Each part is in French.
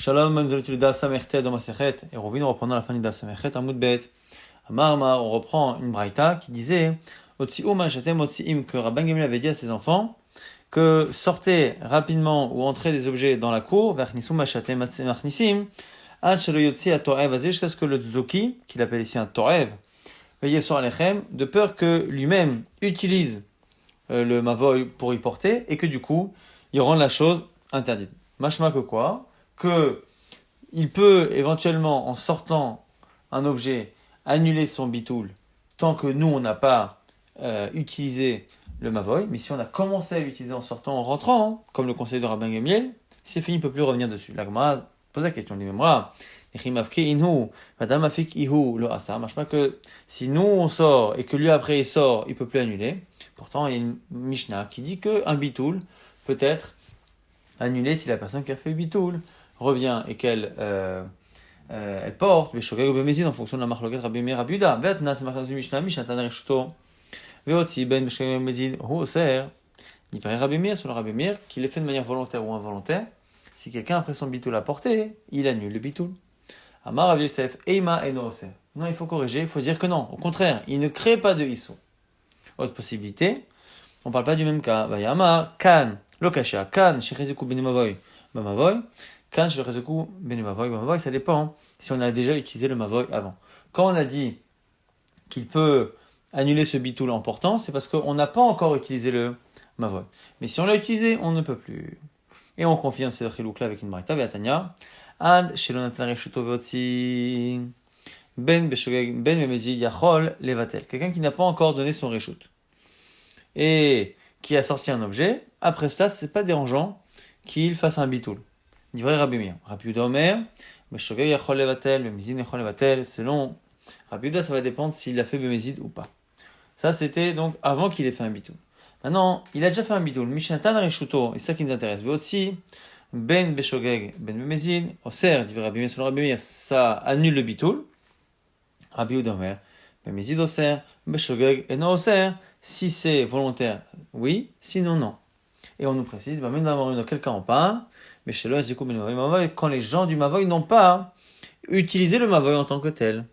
Shalom, Manzolut le Daf Samertet dans Masechet. Et nous reprenons la fin du Daf Samertet, Amud Bet. Amar, on reprend une braïta qui disait Otzi'u ma'achatem otzi'im, que Rabban Gamliel avait dit à ses enfants que sortez rapidement ou entrez des objets dans la cour, Vachnisu ma'achatem machnisim, ad shelo yotzi hato'ev azeh, jusqu'à ce que le Tzoki, qu'il appelle ici un To'ev, veillez sur Alechem, de peur que lui-même utilise le mavoy pour y porter et que du coup, il rende la chose interdite. Mashma que quoi? Que il peut éventuellement, en sortant un objet, annuler son bitoul tant que nous, on n'a pas utilisé le mavoy. Mais si on a commencé à l'utiliser en sortant, en rentrant, comme le conseil de Rabban Gamliel, c'est fini, il ne peut plus revenir dessus. La Gemara pose la question, dit Memra, machma que si nous on sort et que lui après il sort, il ne peut plus annuler. Pourtant, il y a une Mishnah qui dit qu'un bitoul peut être annulé si la personne qui a fait le bitoul revient et qu'elle elle porte, en fonction de la marloquette Rabbi Meir Rabbi Yehuda. Vetna, c'est marqué dans une Mishnah, Mishnah Taner Shuto. Veotzi ben b'shogeg b'mezid, hu oser. Il paraît Rabbi Meir sur le Rabbi Meir qu'il est fait de manière volontaire ou involontaire. Si quelqu'un après son bitoul a porté, il annule le bitoul. Amar Rav Yosef, Eima eno oser. Non, il faut corriger, il faut dire que non. Au contraire, il ne crée pas de issou. Autre possibilité, on ne parle pas du même cas. Vayamar, kan, lokasha, kan, shechezeku ben mavoy, b'mavoy. Quand je le réseau ben mavoy, ça dépend si on a déjà utilisé le mavoy avant. Quand on a dit qu'il peut annuler ce bitoul en portant, c'est parce qu'on n'a pas encore utilisé le mavoy. Mais si on l'a utilisé, on ne peut plus. Et on confirme ce chilouk-là avec une braïta, ve'atanya, ad shelonatan reshuto veotzi ben beshogeg ben bemezid yachol levatel. Quelqu'un qui n'a pas encore donné son reshut et qui a sorti un objet, après cela, c'est pas dérangeant qu'il fasse un bitoul. Divrei Rabbi Meir. Rabbi Yehuda Omer, Beshogeg yachol levatel, bemezid yachol levatel. Selon Rabbi Yehuda, ça va dépendre s'il a fait bemezid ou pas. Ça, c'était donc avant qu'il ait fait un bitoul. Maintenant, il a déjà fait un bitoul. Mishnatan reshuto, et c'est ça qui nous intéresse. Veotzi, ben beshogeg, ben bemezid, oser, divrei Rabbi Meir, selon Rabbi Meir, ça annule le bitoul. Rabbi Yehuda Omer, bemezid oser, beshogeg, et non oser, si c'est volontaire, oui, sinon non. Et on nous précise, même dans quel cas on parle, mais chez le quand les gens du mavoy n'ont pas utilisé le mavoy en tant que tel.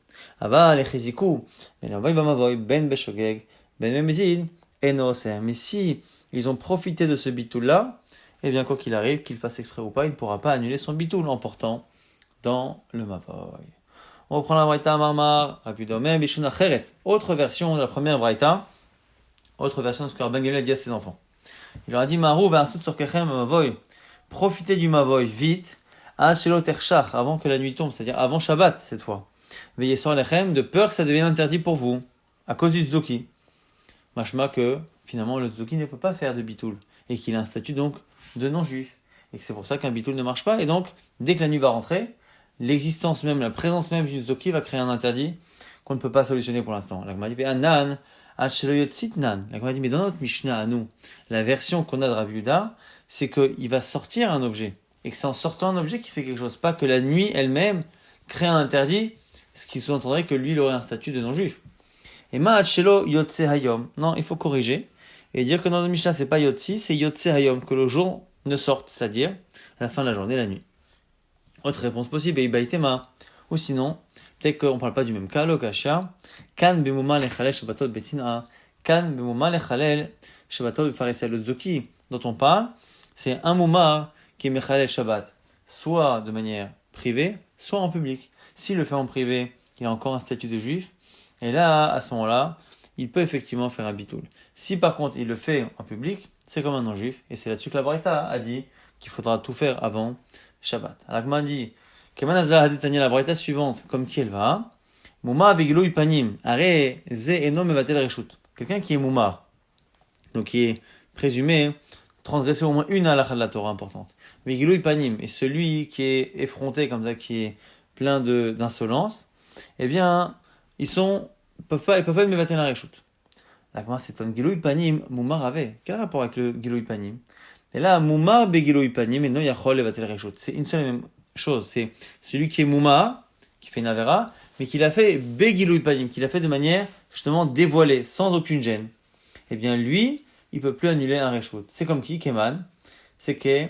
Mais si ils ont profité de ce bitoul là, eh bien quoi qu'il arrive, qu'il fasse exprès ou pas, il ne pourra pas annuler son bitoul en portant dans le mavoy. On reprend la braïta Marmar, rapidement, Bishun Acheret. Autre version de la première braïta, autre version de ce que Rabban Gamliel a dit à ses enfants. Il leur a dit, Marou, ve'asut sorkechem mavoy. Profitez du mavoy vite, avant que la nuit tombe, c'est-à-dire avant Shabbat cette fois. Veillez sur lechem, de peur que ça devienne interdit pour vous, à cause du tzoki. Machma que, finalement, le tzoki ne peut pas faire de bitoul, et qu'il a un statut donc de non-juif. Et que c'est pour ça qu'un bitoul ne marche pas, et donc, dès que la nuit va rentrer, l'existence même, la présence même du tzoki va créer un interdit qu'on ne peut pas solutionner pour l'instant. La Gemara dit, Anan, la Gemara dit, mais dans notre Mishnah à nous, la version qu'on a de Rabbi Yehuda, c'est qu'il va sortir un objet. Et que c'est en sortant un objet qui fait quelque chose. Pas que la nuit elle-même crée un interdit, ce qui sous-entendrait que lui, il aurait un statut de non-juif. Et ma'achelo yotse hayom. Non, il faut corriger. Et dire que dans notre Mishnah, c'est pas yotsi, c'est yotse hayom, que le jour ne sorte, c'est-à-dire à la fin de la journée, la nuit. Autre réponse possible, eibaitema. Ou sinon, peut-être qu'on ne parle pas du même cas, lokasha. Kan bemuma lechalel shabbatot betzina. Kan bemuma lechalel shabbatot befarisel. Le zoki dont on parle, c'est un mouma qui est mechalel shabbat, soit de manière privée, soit en public. S'il le fait en privé, il a encore un statut de juif. Et là, à ce moment-là, il peut effectivement faire un bitoul. Si par contre il le fait en public, c'est comme un non-juif. Et c'est là-dessus que la Braïta a dit qu'il faudra tout faire avant Shabbat. Alors Agma dit, Kemanazla hadetania, la Braïta suivante, comme qui elle va, Mouma avegilo ipanim, are ze eno mevatel reshut. Quelqu'un qui est moumar, donc qui est présumé transgresser au moins une halakha de la Torah importante. Vegilo ipanim, et celui qui est effronté comme ça, qui est plein d'insolence, eh bien, ils peuvent pas être mevatel reshut. La Gemara s'étonne, Gilo ipanim, moumar ave. Quel rapport avec le Gilo ipanim? Et là, moumar begilo ipanim, et non yachol levatel reshut. C'est une seule et même chose. C'est celui qui est moumar, qui fait une avera, mais qui l'a fait begilo ipanim, qui l'a fait de manière justement dévoilée, sans aucune gêne. Eh bien, lui, il peut plus annuler un reshut. C'est comme qui? Keman. C'est que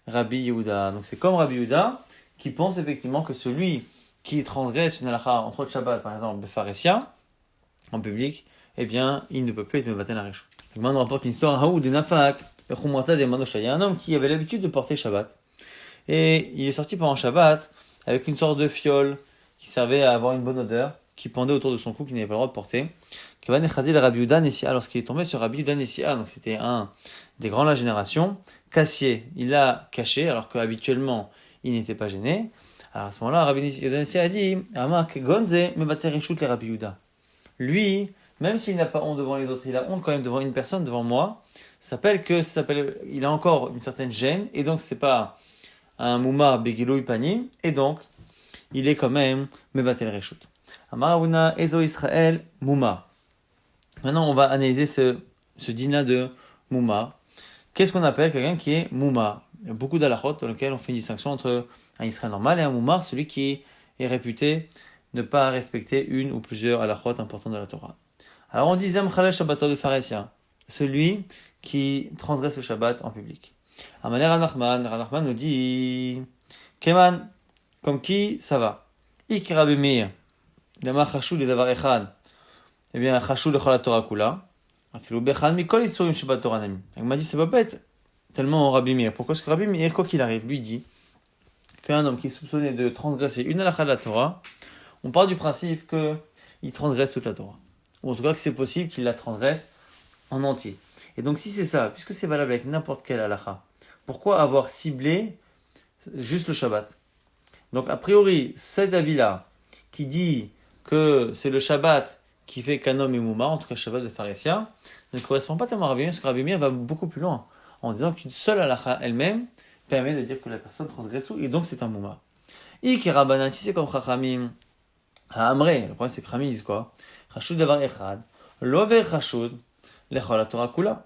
Rabbi Yehuda. Donc c'est comme Rabbi Yehuda, qui pensent effectivement que celui qui transgresse une halakha entre autres Shabbat, par exemple, Befaresia, en public, eh bien, il ne peut plus être mevatel la réchoute. Donc, on rapporte une histoire à Haoud et Nafak, il y a un homme qui avait l'habitude de porter Shabbat. Et il est sorti pendant Shabbat avec une sorte de fiole qui servait à avoir une bonne odeur, qui pendait autour de son cou, qu'il n'avait pas le droit de porter. Lorsqu'il est tombé sur Rabbi Yehuda Nessia, donc c'était un des grands de la génération, Cassier, il l'a caché, alors qu'habituellement, il n'était pas gêné. Alors à ce moment-là, Rabbi Yehuda Nessia a dit, Amak Gonze, mevatel reshut les Rabbi Yehuda. Lui, même s'il n'a pas honte devant les autres, il a honte quand même devant une personne, devant moi, il a encore une certaine gêne, et donc c'est pas un moumar begilo pani, et donc il est quand même mevatel reshut. Amaravuna ezo Israël moumar. Maintenant on va analyser ce din-là de moumar. Qu'est-ce qu'on appelle quelqu'un qui est moumar? Il y a beaucoup d'halachot dans lesquels on fait une distinction entre un Israël normal et un moumar, celui qui est réputé ne pas respecter une ou plusieurs halachot importantes de la Torah. Alors on dit Zem Chalel Shabbatot de Pharisien, celui qui transgresse le Shabbat en public. Amaner Ranachman nous dit Keman, comme qui ça va? Ik Rabbi Meir, Dama Chashou le Davar Echad, eh bien Chashou le Chol Torah Kula, Afilou Bechad Mikol Isurim Shabbat Torah Nami. Il m'a dit c'est pas bête tellement Rabbi Meir. Pourquoi? Parce que Rabbi Meir, quoi qu'il arrive, lui dit qu'un homme qui est soupçonné de transgresser une halakha de la Torah, on part du principe qu'il transgresse toute la Torah. Ou en tout cas que c'est possible qu'il la transgresse en entier. Et donc si c'est ça, puisque c'est valable avec n'importe quelle halakha, pourquoi avoir ciblé juste le Shabbat? Donc a priori, cet avis-là, qui dit que c'est le Shabbat qui fait qu'un homme est mouma, en tout cas Shabbat de Pharisien, ne correspond pas tellement à Rabbi Meir, parce que Rabbi Meir va beaucoup plus loin, en disant qu'une seule halakha elle-même permet de dire que la personne transgresse tout, et donc c'est un mouma. Ik Rabbanan, si c'est comme Chachamim, Amré, le problème c'est que Chachamim disent quoi? Chashud davar echad, lo ver chashud, lechol Torah kula.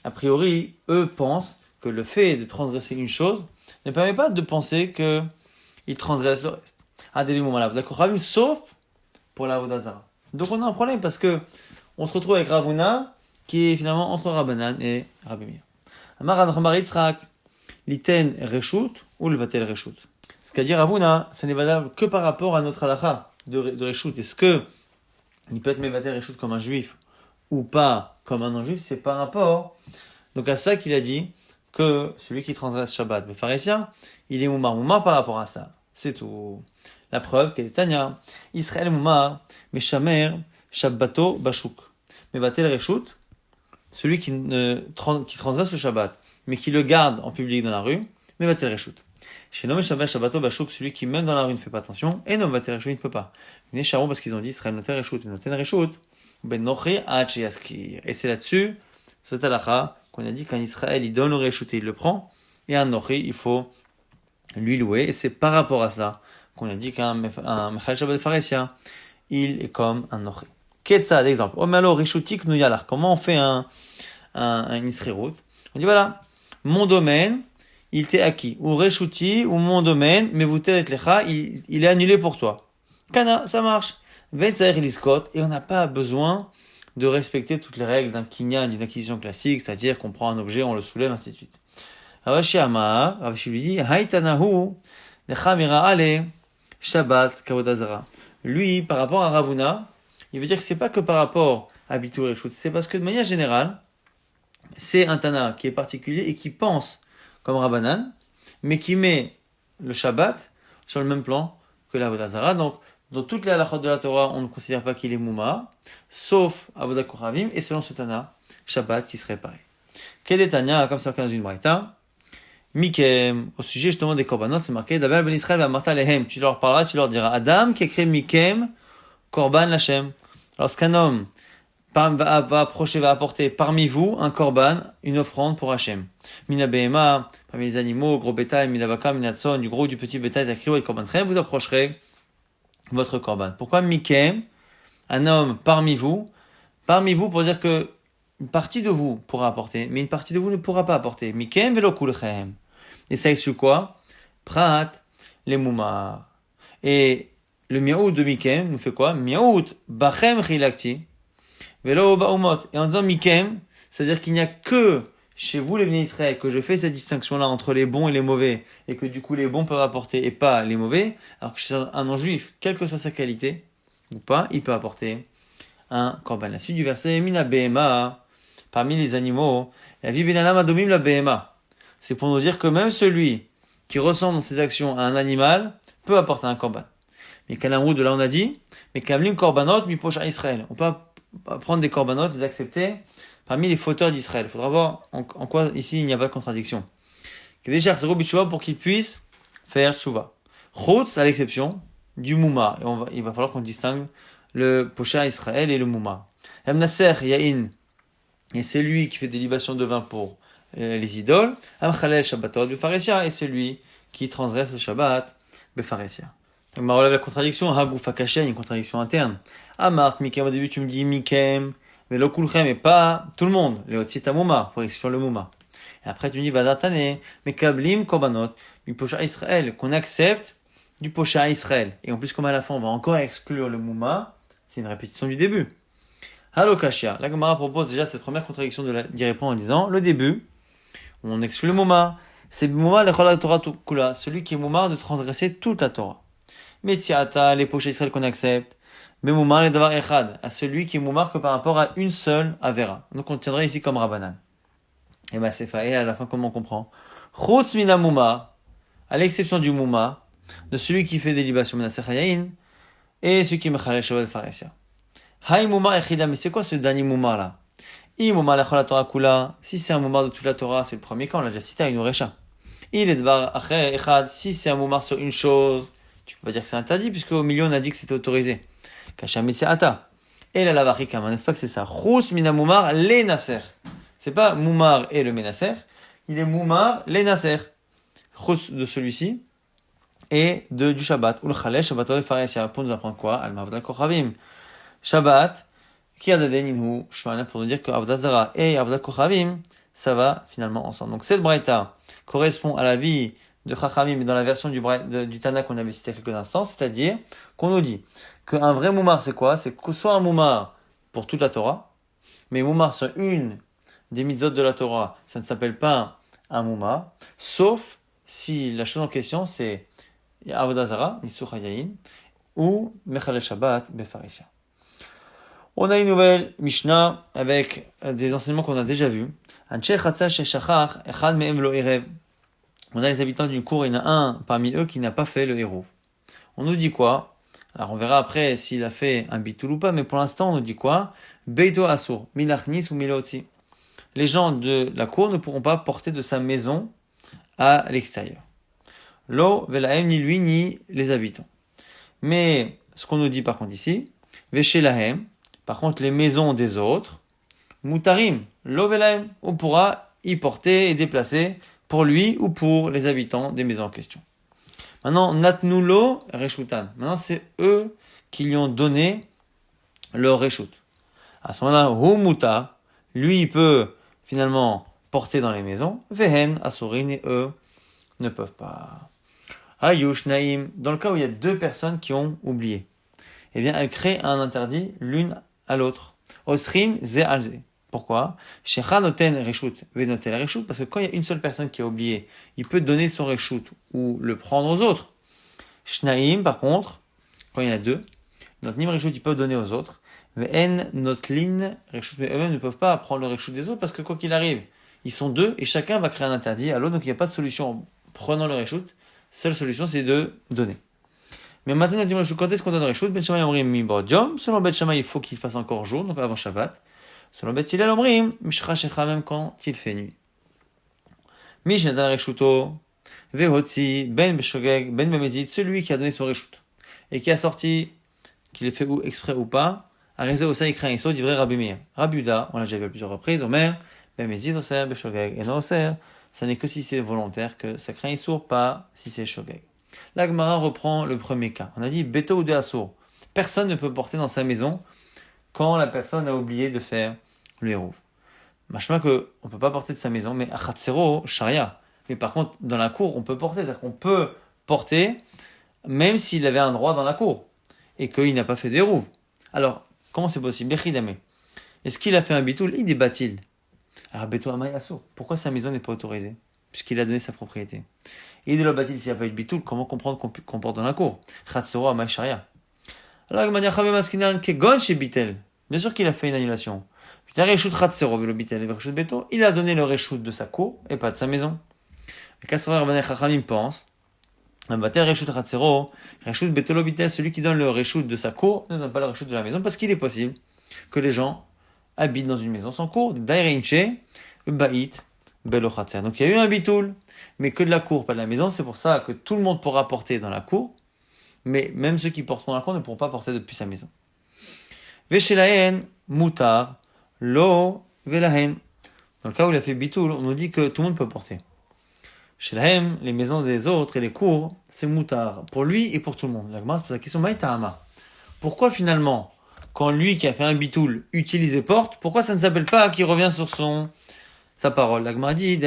A priori, eux pensent que le fait de transgresser une chose ne permet pas de penser qu'il transgresse le reste. D'accord, Chachamim, sauf pour la avodah zara. Donc on a un problème parce que on se retrouve avec Ravuna qui est finalement entre Rabbanan et Rabbi Meir. Amar Bar Yitzchak, liten reshut ou levatel reshut. C'est-à-dire Ravuna, ce n'est valable que par rapport à notre halakha de reshut. Est-ce que il peut être mevatel reshut comme un juif ou pas comme un non-juif? C'est par rapport donc à ça qu'il a dit que celui qui transgresse Shabbat, le pharisien, il est moumar par rapport à ça. C'est tout. La preuve qu'elle est Tanya. Israël moumar, meshamer, shabbato, bashuk. Mevatel reshut, celui qui transgresse le Shabbat, mais qui le garde en public dans la rue, mevatel reshut. Chez Nom Meshamer Shabbato Bashuk, celui qui même dans la rue ne fait pas attention, et Nom Vatel Reshut, il ne peut pas. Venez Charon parce qu'ils ont dit Israël Noter Reshut, Noter Reshut, Ben Nochi Hachi Yaskir. Et c'est là-dessus, cette halakha, qu'on a dit qu'un Israël, il donne le Reshut et il le prend, et un Nochi, il faut lui louer, et c'est par rapport à cela qu'on a dit qu'un Mechal Shabbat de Pharisien, il est comme un Nochi. Ketzad, exemple. Omalo Reshutik Nuyalar. Comment on fait un Israël? On dit voilà, mon domaine, il t'est acquis. Ou reshuti, ou mon domaine, mais vous t'êtes lecha, il est annulé pour toi. Kana, ça marche. Et on n'a pas besoin de respecter toutes les règles d'un kinyan, d'une acquisition classique, c'est-à-dire qu'on prend un objet, on le soulève, ainsi de suite. Ravashi Amar, Ravashi lui dit, Haitanahu, lecha mira ale, Shabbat, kavodazara. Lui, par rapport à Ravuna, il veut dire que c'est pas que par rapport à Bitur et Reshut, c'est parce que de manière générale, c'est un Tana qui est particulier et qui pense comme Rabbanan, mais qui met le Shabbat sur le même plan que l'Avodah Zara. Donc, dans toutes les halachot de la Torah, on ne considère pas qu'il est Mouma, sauf Avodah Koravim, et selon ce Tana, Shabbat qui serait pareil. Kedetania, comme c'est marqué dans une braïta, Mikem, au sujet justement des korbanot, c'est marqué, Dabel ben Israël va marta lehem, tu leur parleras, tu leur diras, Adam qui écrit Mikem, Korban Lachem. Lorsqu'un homme va apporter parmi vous un korban, une offrande pour Hachem. Mina behema, parmi les animaux, gros bétail, mina baka, mina tson, du gros, du petit bétail, takriou et korban trem, vous approcherez votre korban. Pourquoi mikem, un homme parmi vous pour dire que une partie de vous pourra apporter, mais une partie de vous ne pourra pas apporter. Mikem velo kulchem. Et ça exclut quoi? Prat, les moumar. Et le miaout de mikem nous fait quoi? Miaout bachem chilakti. Velo baumot. Et en disant mikem, ça veut dire qu'il n'y a que chez vous les bénis Israël, que je fais cette distinction-là entre les bons et les mauvais, et que du coup les bons peuvent apporter et pas les mauvais, alors que chez un non-juif, quelle que soit sa qualité, ou pas, il peut apporter un korban. La suite du verset, Mina Behema, parmi les animaux, la vie benanam adomim la Behema. C'est pour nous dire que même celui qui ressemble dans ses actions à un animal peut apporter un korban. Mais Kalamrou, de là on a dit, mais Kamlim korbanot mi pocha Israël. On peut prendre des korbanot, les accepter parmi les fauteurs d'Israël. Il faudra voir en quoi ici il n'y a pas de contradiction. Pour qu'il puisse faire tshuva. Chutz, à l'exception du mouma. Et il va falloir qu'on distingue le pocha Israël et le mouma. Amnaser yain, et c'est lui qui fait des libations de vin pour les idoles. Amchalel shabbatot befaresia, et celui qui transgresse le shabbat befaresia. Donc, on relève la contradiction. Hagoufa kaché, une contradiction interne. Amart, Mikem, au début tu me dis Mikem, mais l'okulchem, et pas tout le monde. Les otsita mouma, pour exclure le mouma. Et après tu me dis Vadatane, mais kablim korbanot, du pocha Israël, qu'on accepte du pocha Israël. Et en plus, comme à la fin on va encore exclure le mouma, c'est une répétition du début. Halokashia. La Gemara propose déjà cette première contradiction d'y répondre en disant le début, on exclut le mouma. C'est mouma lechol la Torah kula, celui qui est mouma de transgresser toute la Torah. Mais tiata, les pochés Israël qu'on accepte, mais moumar les davar echad, à celui qui est moumar que par rapport à une seule avera. Donc on tiendrait ici comme Rabbanan. Et bah c'est fait, et à la fin comment on comprend? Chutz mina mouma, à l'exception du mouma, de celui qui fait des libations menasech hayayin, et celui qui mechalel shabbat faresia. Hay moumar echida, mais c'est quoi ce dernier moumar là? I moumar lechol la Torah kula, si c'est un moumar de toute la Torah, c'est le premier cas, on l'a déjà cité à une orecha. Il est davar acher echad, si c'est un moumar sur une chose, tu peux pas dire que c'est interdit, puisque au milieu on a dit que c'était autorisé. Kachamisi ata. Et la lavarikam, n'est-ce pas que c'est ça? Chous mina moumar les nasser. C'est pas moumar et le menasser, il est moumar les nasser. Chous de celui-ci et du Shabbat. Ou le chalel Shabbat de faresia. Pour nous apprendre quoi? Al mavda kochavim. Shabbat, qui a dadeninhu, shmana, pour nous dire que Avdazara et Avda kochavim, ça va finalement ensemble. Donc cette braïta correspond à la vie de Chachamim, mais dans la version du Tana qu'on avait cité il y a quelques instants, c'est-à-dire qu'on nous dit qu'un vrai moumar c'est quoi? C'est que soit un moumar pour toute la Torah, mais moumar sur une des mitzvot de la Torah, ça ne s'appelle pas un moumar, sauf si la chose en question c'est Avodah Zara, Nisur Hayayin, ou Mechalel Shabbat, Befaresia. On a une nouvelle Mishnah avec des enseignements qu'on a déjà vus. On a les habitants d'une cour, il y en a un parmi eux qui n'a pas fait le hérouv. On nous dit quoi? Alors on verra après s'il a fait un bitoul ou pas, mais pour l'instant on nous dit quoi? Beito asur, milachnis ou milotzi. Les gens de la cour ne pourront pas porter de sa maison à l'extérieur. Lo velahem, ni lui ni les habitants. Mais ce qu'on nous dit par contre ici, veshelahem, par contre les maisons des autres, mutarim, lo velahem, on pourra y porter et déplacer pour lui ou pour les habitants des maisons en question. Maintenant, natnulo reshutan. Maintenant, c'est eux qui lui ont donné leur reshut. À ce moment-là, humuta, lui, il peut finalement porter dans les maisons. Vehen, asurin, et eux ne peuvent pas. Ayush, naim, dans le cas où il y a deux personnes qui ont oublié, eh bien, elles créent un interdit l'une à l'autre. Osrim, ze alze. Pourquoi? Shecha noten reshut, venoten reshut, parce que quand il y a une seule personne qui a oublié, il peut donner son reshut ou le prendre aux autres. Shnaim, par contre, quand il y en a deux, notnim reshut, ils peuvent donner aux autres. Ven notlin reshut, mais eux-mêmes ne peuvent pas prendre le reshut des autres parce que quoi qu'il arrive, ils sont deux et chacun va créer un interdit à l'autre, donc il n'y a pas de solution en prenant le reshut. Seule solution, c'est de donner. Mais maintenant, quand est-ce qu'on donne le reshut? Ben Shammai omrim mi b'odjom. Selon Ben Shammai, il faut qu'il fasse encore jour, donc avant Shabbat. Selon Bet Hillel omrim, mishcha shecha, même quand il fait nuit. Mishnatan reshuto, vehotzi, ben beshogeg, ben bemezid, celui qui a donné son reshut et qui a sorti, qu'il ait fait exprès ou pas, a réalisé au sein écrit un iso d'ivrei Rabbi Meir. Rabbi Uda, on l'a déjà vu à plusieurs reprises, Omer, bemezid oser, beshogeg, et non oser, ça n'est que si c'est volontaire que ça craint isour, pas si c'est shogeg. La Gemara reprend le premier cas. On a dit beto ou de assour. Personne ne peut porter dans sa maison quand la personne a oublié de faire le hérouv. Machma que on peut pas porter de sa maison, mais achatsero, sharia. Mais par contre, dans la cour, on peut porter. C'est-à-dire qu'on peut porter, même s'il avait un droit dans la cour, et qu'il n'a pas fait de hérouv. Alors, comment c'est possible? Bechidame. Est-ce qu'il a fait un bitoul? Il débat-il. Alors, Beto Amay Asso, pourquoi sa maison n'est pas autorisée? Puisqu'il a donné sa propriété. Et de la bâtie, s'il n'y a pas eu de bitoul, comment comprendre qu'on porte dans la cour? Chatsoro Amay Sharia. Alors, il m'a dit, bien sûr qu'il a fait une annulation. Il a donné le reshoot de sa cour et pas de sa maison. Et Kassavar Rabbanei Chachamim pense, celui qui donne le reshoot de sa cour ne donne pas le reshoot de la maison parce qu'il est possible que les gens habitent dans une maison sans cour. Donc il y a eu un bitoul, mais que de la cour, pas de la maison. C'est pour ça que tout le monde pourra porter dans la cour, mais même ceux qui porteront dans la cour ne pourront pas porter depuis sa maison. Veshelahen mutar lo velahen. Dans le cas où il a fait bitoul, on nous dit que tout le monde peut porter. Chez Lahem, les maisons des autres et les cours, c'est moutar, pour lui et pour tout le monde. La Gemara se pose la question, Maïtahama. Pourquoi finalement, quand lui qui a fait un bitoul utilise et porte, pourquoi ça ne s'appelle pas qu'il revient sur sa parole? La Gemara dit,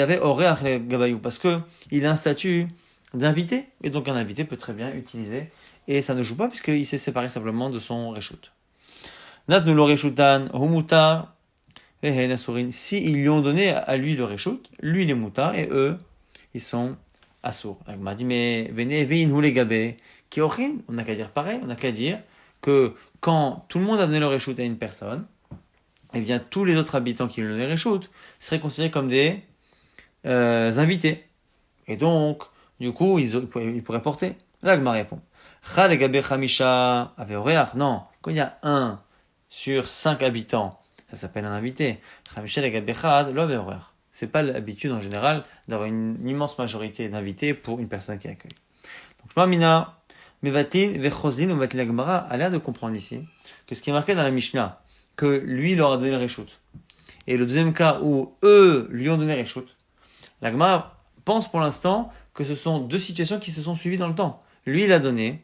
parce que il a un statut d'invité, et donc un invité peut très bien utiliser, et ça ne joue pas puisqu'il s'est séparé simplement de son reshoot. Nat nous le reshutan, humutar, si ils lui ont donné à lui le reshoot, lui il est moutar, et eux, ils sont assourds. La Gemara dit, mais venez, les gabé, qui ochin, on n'a qu'à dire pareil, on n'a qu'à dire que quand tout le monde a donné le reshoot à une personne, eh bien tous les autres habitants qui lui ont donné le reshoot seraient considérés comme des invités. Et donc, du coup, ils pourraient porter. La Gemara répond, Chal gabé chamisha ave oreach. Non, quand il y a 1 sur 5 habitants, ça s'appelle un invité. Chamisha gabé chad lo ave oreach. C'est pas l'habitude en général d'avoir une immense majorité d'invités pour une personne qui accueille. Donc, Shmamina, Mevatin, Vechozlin, ou Mevatin la Gemara a l'air de comprendre ici que ce qui est marqué dans la Mishnah, que lui leur a donné le reshoot. Et le deuxième cas où eux lui ont donné le reshoot, la Gemara pense pour l'instant que ce sont 2 situations qui se sont suivies dans le temps. Lui, il a donné,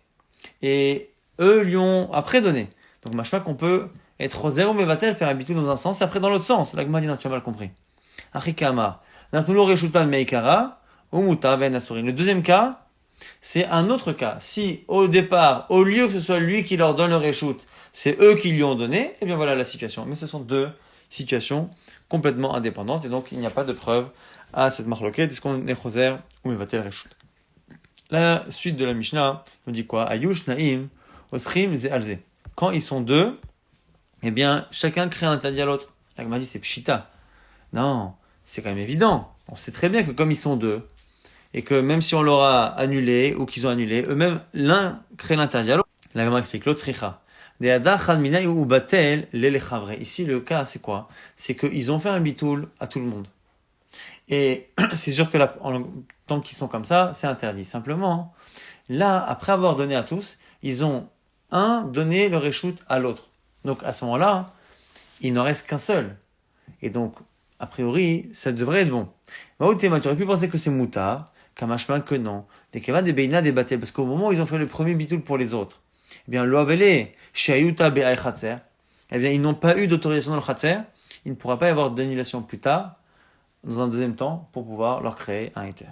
et eux lui ont après donné. Donc, machma qu'on peut être zéro Mevatel, faire un bitou dans un sens, et après dans l'autre sens. La Gemara dit non, tu as mal compris. Achikama. Le deuxième cas, c'est un autre cas. Si au départ, au lieu que ce soit lui qui leur donne le reshoot, c'est eux qui lui ont donné, eh bien voilà la situation. Mais ce sont 2 situations complètement indépendantes et donc il n'y a pas de preuve à cette marloquette. Est-ce qu'on est choser ou mevatel reshoot? La suite de la Mishnah nous dit quoi? Ayush naim osrim ze alze. Quand ils sont 2, eh bien chacun crée un interdit à l'autre. La Gemara dit c'est pshita. Non, c'est quand même évident. On sait très bien que comme ils sont 2, et que même si on leur a annulé, ou qu'ils ont annulé, eux-mêmes, l'un crée l'interdit à l'autre. La Gemara explique, l'autre sricha. Ici, le cas, c'est quoi? C'est qu'ils ont fait un bitoul à tout le monde. Et c'est sûr que tant qu'ils sont comme ça, c'est interdit. Simplement, là, après avoir donné à tous, ils ont donné le reshoot à l'autre. Donc à ce moment-là, il n'en reste qu'un seul. Et donc, a priori, ça devrait être bon. Tu aurais pu penser que c'est moutard, kamashman que non. Des kevin des beina des batel, parce qu'au moment où ils ont fait le premier bitoul pour les autres, eh bien, loavele, shayuta be'ay chatzer, eh bien, ils n'ont pas eu d'autorisation dans le chatzer, il ne pourra pas y avoir d'annulation plus tard, dans un deuxième temps, pour pouvoir leur créer un éther.